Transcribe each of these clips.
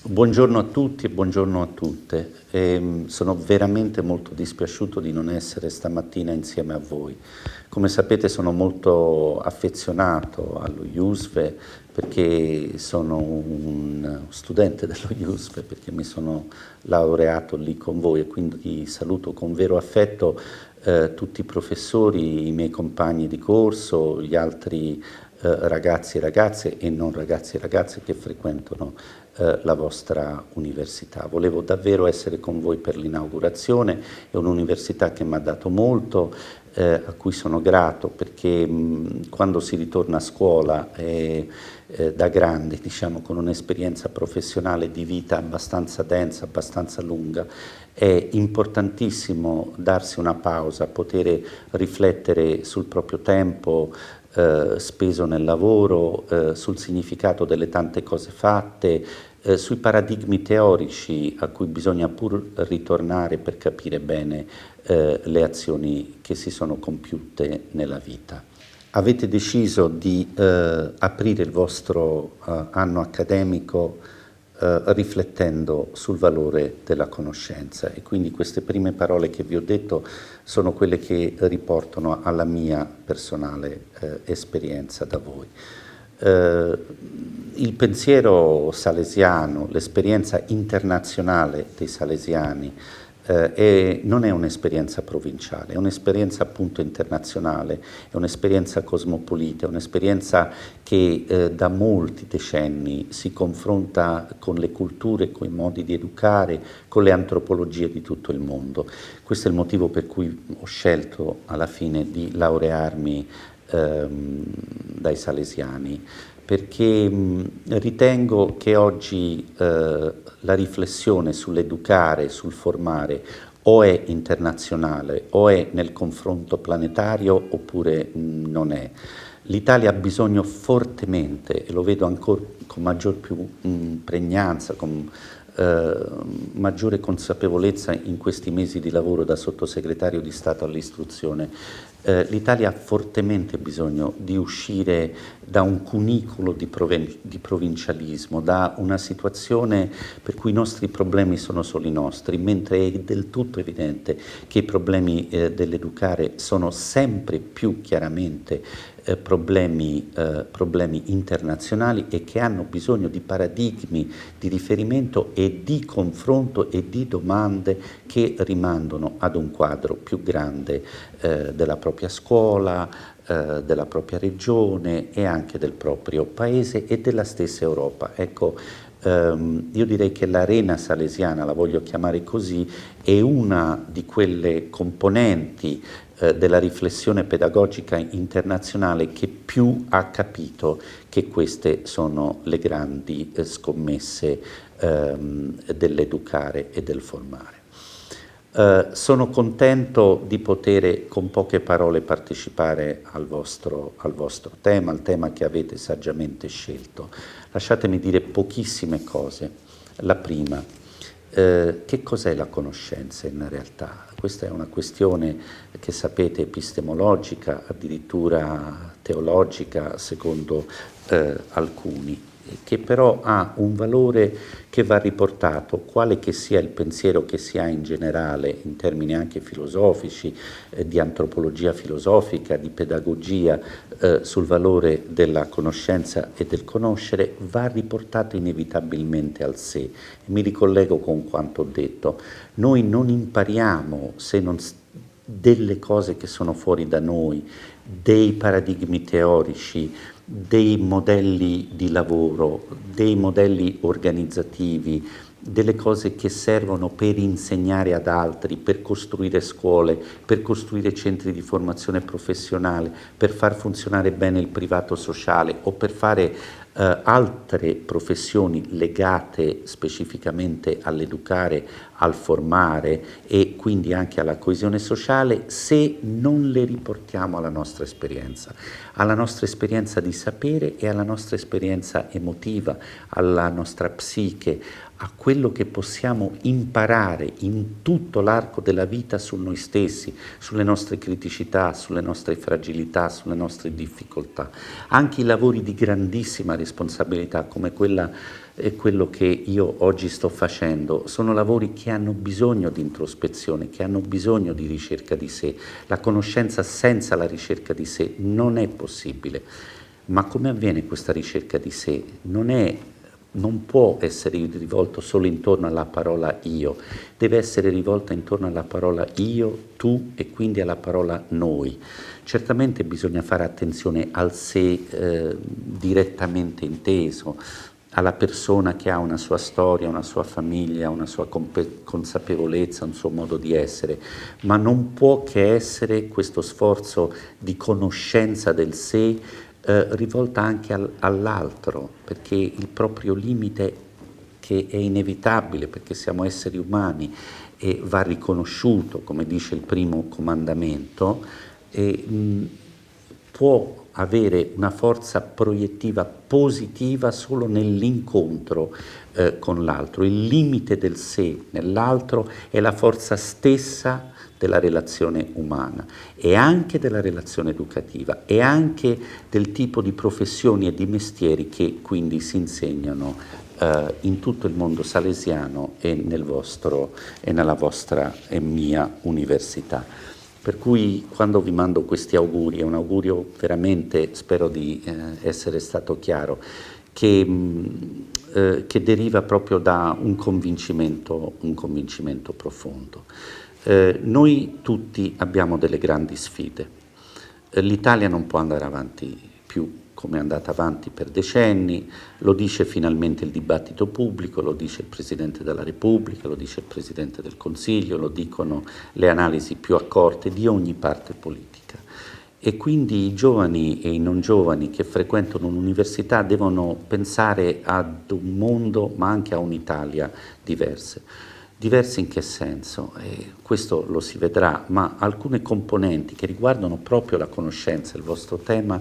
Buongiorno a tutti e buongiorno a tutte. Sono veramente molto dispiaciuto di non essere stamattina insieme a voi. Come sapete sono molto affezionato allo IUSVE perché sono un studente dello IUSVE, perché mi sono laureato lì con voi e quindi saluto con vero affetto tutti i professori, i miei compagni di corso, gli altri ragazzi e ragazze e non ragazzi e ragazze che frequentano la vostra università. Volevo davvero essere con voi per l'inaugurazione, è un'università che mi ha dato molto, a cui sono grato perché quando si ritorna a scuola da grandi, diciamo con un'esperienza professionale di vita abbastanza densa, abbastanza lunga, è importantissimo darsi una pausa, poter riflettere sul proprio tempo speso nel lavoro, sul significato delle tante cose fatte, sui paradigmi teorici a cui bisogna pur ritornare per capire bene le azioni che si sono compiute nella vita. Avete deciso di aprire il vostro anno accademico riflettendo sul valore della conoscenza e quindi queste prime parole che vi ho detto sono quelle che riportano alla mia personale esperienza da voi. Il pensiero salesiano, l'esperienza internazionale dei salesiani non è un'esperienza provinciale, è un'esperienza appunto internazionale, è un'esperienza cosmopolita, è un'esperienza che da molti decenni si confronta con le culture, con i modi di educare, con le antropologie di tutto il mondo. Questo è il motivo per cui ho scelto alla fine di laurearmi dai salesiani, perché ritengo che oggi la riflessione sull'educare, sul formare, o è internazionale o è nel confronto planetario oppure non è. L'Italia ha bisogno fortemente, e lo vedo ancora con maggior pregnanza, con maggiore consapevolezza in questi mesi di lavoro da sottosegretario di Stato all'istruzione. L'Italia ha fortemente bisogno di uscire da un cunicolo di provincialismo, da una situazione per cui i nostri problemi sono solo i nostri, mentre è del tutto evidente che i problemi dell'educare sono sempre più chiaramente problemi internazionali e che hanno bisogno di paradigmi di riferimento e di confronto e di domande che rimandano ad un quadro più grande della propria scuola, della propria regione e anche del proprio paese e della stessa Europa. Ecco, io direi che l'arena salesiana, la voglio chiamare così, è una di quelle componenti della riflessione pedagogica internazionale che più ha capito che queste sono le grandi scommesse dell'educare e del formare. Sono contento di poter con poche parole partecipare al vostro tema, al tema che avete saggiamente scelto. Lasciatemi dire pochissime cose. La prima, che cos'è la conoscenza in realtà? Questa è una questione che sapete epistemologica, addirittura teologica secondo alcuni, che però ha un valore che va riportato, quale che sia il pensiero che si ha in generale, in termini anche filosofici, di antropologia filosofica, di pedagogia, sul valore della conoscenza e del conoscere, va riportato inevitabilmente al sé. E mi ricollego con quanto ho detto. Noi non impariamo se non delle cose che sono fuori da noi, dei paradigmi teorici, dei modelli di lavoro, dei modelli organizzativi, delle cose che servono per insegnare ad altri, per costruire scuole, per costruire centri di formazione professionale, per far funzionare bene il privato sociale o per fare altre professioni legate specificamente all'educare, al formare e quindi anche alla coesione sociale, se non le riportiamo alla nostra esperienza sapere e alla nostra esperienza emotiva, alla nostra psiche, a quello che possiamo imparare in tutto l'arco della vita su noi stessi, sulle nostre criticità, sulle nostre fragilità, sulle nostre difficoltà. Anche i lavori di grandissima responsabilità come quella quello che io oggi sto facendo, sono lavori che hanno bisogno di introspezione, che hanno bisogno di ricerca di sé. La conoscenza senza la ricerca di sé non è possibile. Ma come avviene questa ricerca di sé? Non può essere rivolto solo intorno alla parola io, deve essere rivolta intorno alla parola io, tu e quindi alla parola noi. Certamente bisogna fare attenzione al sé direttamente inteso, alla persona che ha una sua storia, una sua famiglia, una sua consapevolezza, un suo modo di essere, ma non può che essere questo sforzo di conoscenza del sé rivolta anche all'altro, perché il proprio limite, che è inevitabile perché siamo esseri umani e va riconosciuto, come dice il primo comandamento, può avere una forza proiettiva positiva solo nell'incontro con l'altro. Il limite del sé nell'altro è la forza stessa della relazione umana e anche della relazione educativa e anche del tipo di professioni e di mestieri che quindi si insegnano in tutto il mondo salesiano e nella vostra e mia università. Per cui quando vi mando questi auguri, è un augurio veramente, spero di essere stato chiaro, che deriva proprio da un convincimento profondo. Noi tutti abbiamo delle grandi sfide. L'Italia non può andare avanti più come è andata avanti per decenni, lo dice finalmente il dibattito pubblico, lo dice il Presidente della Repubblica, lo dice il Presidente del Consiglio, lo dicono le analisi più accorte di ogni parte politica. E quindi i giovani e i non giovani che frequentano un'università devono pensare ad un mondo ma anche a un'Italia diverse. Diversi in che senso? Questo lo si vedrà, ma alcune componenti che riguardano proprio la conoscenza, il vostro tema,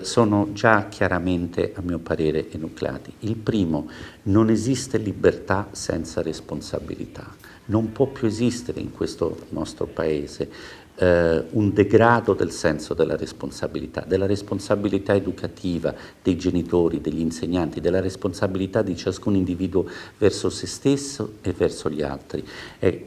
sono già chiaramente, a mio parere, enucleati. Il primo, non esiste libertà senza responsabilità. Non può più esistere in questo nostro Paese un degrado del senso della responsabilità educativa dei genitori, degli insegnanti, della responsabilità di ciascun individuo verso se stesso e verso gli altri.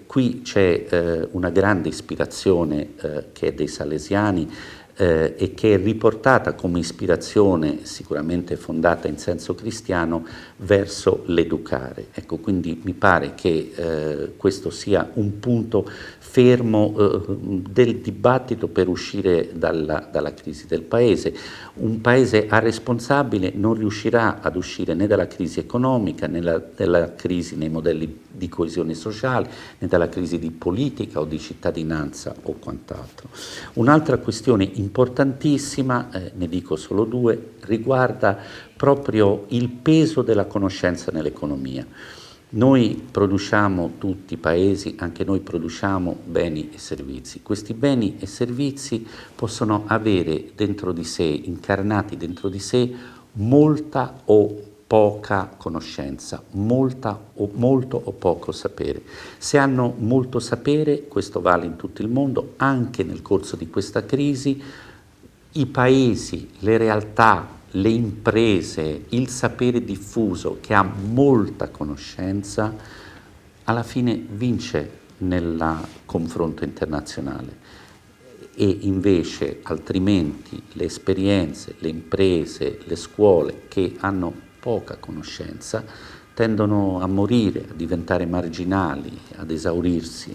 Qui c'è una grande ispirazione che è dei salesiani, e che è riportata come ispirazione sicuramente fondata in senso cristiano verso l'educare. Ecco, quindi mi pare che questo sia un punto fermo del dibattito per uscire dalla crisi del Paese. Un Paese responsabile non riuscirà ad uscire né dalla crisi economica, né dalla crisi nei modelli di coesione sociale, né dalla crisi di politica o di cittadinanza o quant'altro. Un'altra questione importantissima, ne dico solo due, riguarda proprio il peso della conoscenza nell'economia. Noi produciamo, tutti i paesi, anche noi produciamo beni e servizi. Questi beni e servizi possono avere dentro di sé, incarnati dentro di sé, molta o poca conoscenza, molto o poco sapere. Se hanno molto sapere, questo vale in tutto il mondo, anche nel corso di questa crisi, i paesi, le realtà, le imprese, il sapere diffuso che ha molta conoscenza, alla fine vince nel confronto internazionale. E invece altrimenti le esperienze, le imprese, le scuole che hanno poca conoscenza tendono a morire, a diventare marginali, ad esaurirsi.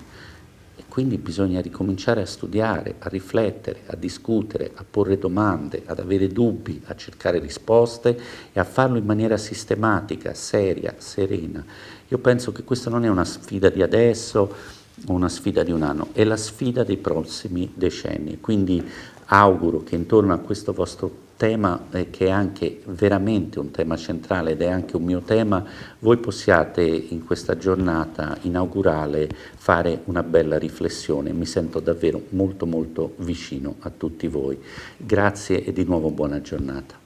E quindi bisogna ricominciare a studiare, a riflettere, a discutere, a porre domande, ad avere dubbi, a cercare risposte e a farlo in maniera sistematica, seria, serena. Io penso che questa non è una sfida di adesso o una sfida di un anno, è la sfida dei prossimi decenni. Quindi auguro che intorno a questo vostro tema, che è anche veramente un tema centrale ed è anche un mio tema, voi possiate in questa giornata inaugurale fare una bella riflessione. Mi sento davvero molto molto vicino a tutti voi. Grazie e di nuovo buona giornata.